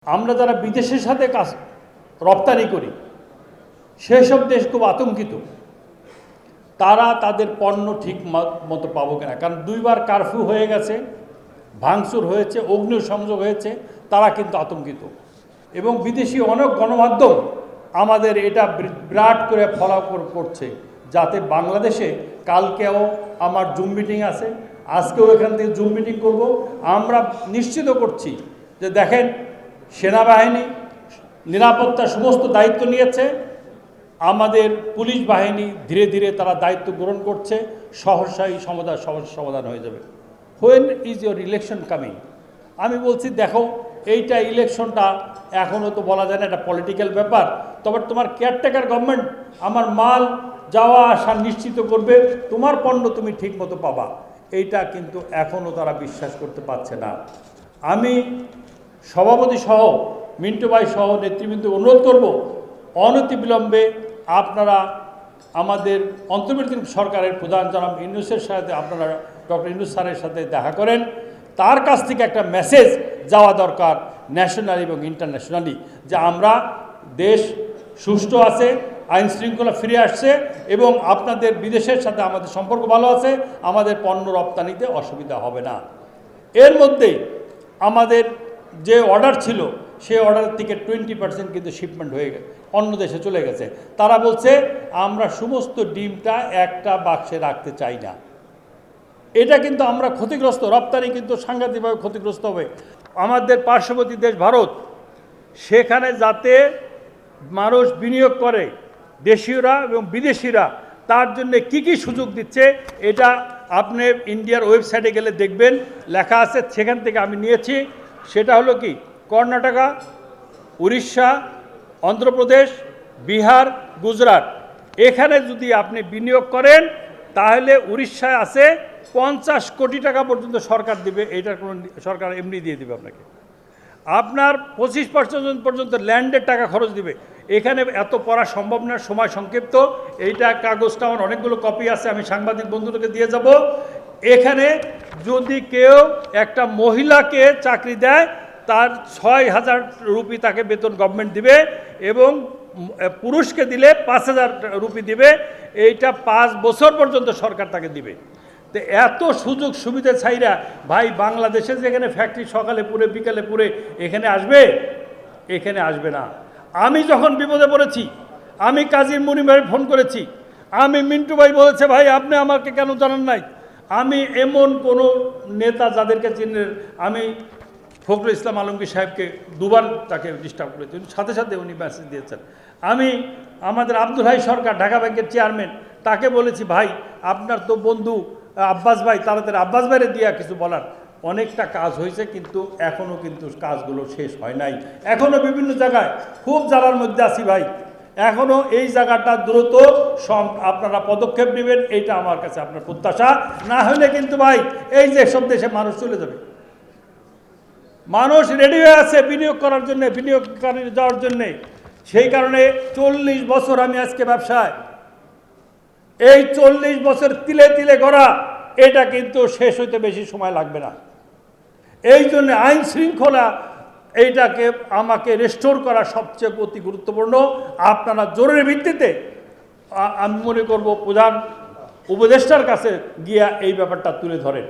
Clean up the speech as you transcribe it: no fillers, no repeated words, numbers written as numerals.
আমরা যারা বিদেশের সাথে কাজ রপ্তানি করি সেসব দেশ খুব আতঙ্কিত, তারা তাদের পণ্য ঠিক মতো পাবো কিনা। কারণ দুইবার কারফিউ হয়ে গেছে, ভাঙচুর হয়েছে, অগ্নিসংযোগ হয়েছে, তারা কিন্তু আতঙ্কিত। এবং বিদেশি অনেক গণমাধ্যম আমাদের এটা বিরাট করে ফলো করছে, যাতে বাংলাদেশে কালকেও আমার জুম মিটিং আছে, আজকেও এখান থেকে জুম মিটিং করব। আমরা নিশ্চিত করছি যে দেখেন, সেনাবাহিনী নিরাপত্তার সমস্ত দায়িত্ব নিয়েছে, আমাদের পুলিশ বাহিনী ধীরে ধীরে তারা দায়িত্ব গ্রহণ করছে, সহসাই সমস্যার সমাধান হয়ে যাবে। When is your election coming? আমি বলছি দেখো, এইটা ইলেকশনটা এখনও তো বলা যায় না, এটা পলিটিক্যাল ব্যাপার। তবে তোমার কেয়ারটেকার গভর্নমেন্ট আমার মাল যাওয়া আসা নিশ্চিত করবে, তোমার পণ্য তুমি ঠিক মতো পাবা, এইটা কিন্তু এখনও তারা বিশ্বাস করতে পারছে না। আমি সভাপতি সহ মিন্টু ভাই সহ নেতৃবৃন্দ অনুরোধ করব, অনতিবিলম্বে আপনারা আমাদের অন্তর্বর্তীকালীন সরকারের প্রধান জনাব ইউনূসের সাথে, আপনারা ডক্টর ইউনূস স্যারের সাথে দেখা করেন। তার কাছ থেকে একটা মেসেজ যাওয়া দরকার ন্যাশনালি এবং ইন্টারন্যাশনালি, যে আমরা দেশ সুষ্ঠু আছে, আইন শৃঙ্খলা ফিরে আসছে এবং আপনাদের বিদেশের সাথে আমাদের সম্পর্ক ভালো আছে, আমাদের পণ্য রপ্তানিতে অসুবিধা হবে না। এর মধ্যেই আমাদের যে অর্ডার ছিল সেই অর্ডার থেকে 20% কিন্তু শিপমেন্ট হয়ে গেছে, অন্য দেশে চলে গেছে। তারা বলছে আমরা সমস্ত ডিমটা একটা বাক্সে রাখতে চাই না। এটা কিন্তু আমরা ক্ষতিগ্রস্ত, রপ্তানি কিন্তু সাংঘাতিকভাবে ক্ষতিগ্রস্ত হবে। আমাদের পার্শ্ববর্তী দেশ ভারত, সেখানে যাতে মানুষ বিনিয়োগ করে, দেশীয়রা এবং বিদেশিরা, তার জন্য কি কি সুযোগ দিচ্ছে এটা আপনি ইন্ডিয়ার ওয়েবসাইটে গেলে দেখবেন, লেখা আছে। সেখান থেকে আমি নিয়েছি। সেটা হলো কি, কর্ণাটকা, উড়িষ্যা, অন্ধ্রপ্রদেশ, বিহার, গুজরাট, এখানে যদি আপনি বিনিয়োগ করেন তাহলে উড়িষ্যায় আছে 50 কোটি টাকা পর্যন্ত সরকার দিবে। এইটার কোনো সরকার এমনি দিয়ে দিবে আপনাকে। আপনার 25% পর্যন্ত ল্যান্ডের টাকা খরচ দিবে। এখানে এত পড়া সম্ভব না, সময় সংক্ষিপ্ত। এইটা কাগজটা আমার অনেকগুলো কপি আছে, আমি সাংবাদিক বন্ধুদেরকে দিয়ে যাব। এখানে যদি কেউ একটা মহিলাকে চাকরি দেয়, তার 6,000 রুপি তাকে বেতন গভর্নমেন্ট দিবে এবং পুরুষকে দিলে 5,000 রুপি দিবে। এইটা 5 বছর পর্যন্ত সরকার তাকে দিবে। তো এত সুযোগ সুবিধা ছাইরা ভাই, বাংলাদেশে যেখানে ফ্যাক্টরি সকালে পুরে বিকালে পুরে, এখানে আসবে? এখানে আসবে না। আমি যখন বিপদে পড়েছি, আমি কাজী মুনিম ভাই ফোন করেছি, আমি মিন্টু ভাই বলেছে ভাই আপনি আমাকে কেন জানান নাই। আমি এমন কোনো নেতা যাদেরকে চিনেন, আমি ফখরুল ইসলাম আলমগীর সাহেবকে দুবার তাকে ডিস্টার্ব করেছি, সাথে সাথে উনি মেসেজ দিয়েছেন। আমি আমাদের আব্দুল হাই সরকার, ঢাকা ব্যাংকের চেয়ারম্যান, তাকে বলেছি ভাই আপনার তো বন্ধু আব্বাস ভাই, তাড়াতাড়ি আব্বাস ভাইরে দিয়া কিছু বলার। অনেকটা কাজ হয়েছে, কিন্তু এখনও কিন্তু কাজগুলো শেষ হয় নাই। এখনও বিভিন্ন জায়গায় খুব জ্বালার মধ্যে আছি ভাই। এখনও এই জায়গাটা দ্রুত আপনারা পদক্ষেপ নেবেন, এইটা আমার কাছে আপনার প্রত্যাশা। না হলে কিন্তু ভাই এই যে সব দেশে মানুষ চলে যাবে। মানুষ রেডি হয়ে আছে বিনিয়োগ করার জন্যে, বিনিয়োগকারী যাওয়ার জন্যে। সেই কারণে 40 বছর আমি আজকে ব্যবসায়, এই 40 বছর তিলে তিলে গড়া, এটা কিন্তু শেষ হইতে বেশি সময় লাগবে না। এই জন্য আইন শৃঙ্খলা এইটাকে আমাকে রেস্টোর করা সবচেয়ে অতি গুরুত্বপূর্ণ। আপনারা জরুরি ভিত্তিতে, আমি মনে করব, প্রধান উপদেষ্টার কাছে গিয়া এই ব্যাপারটা তুলে ধরেন।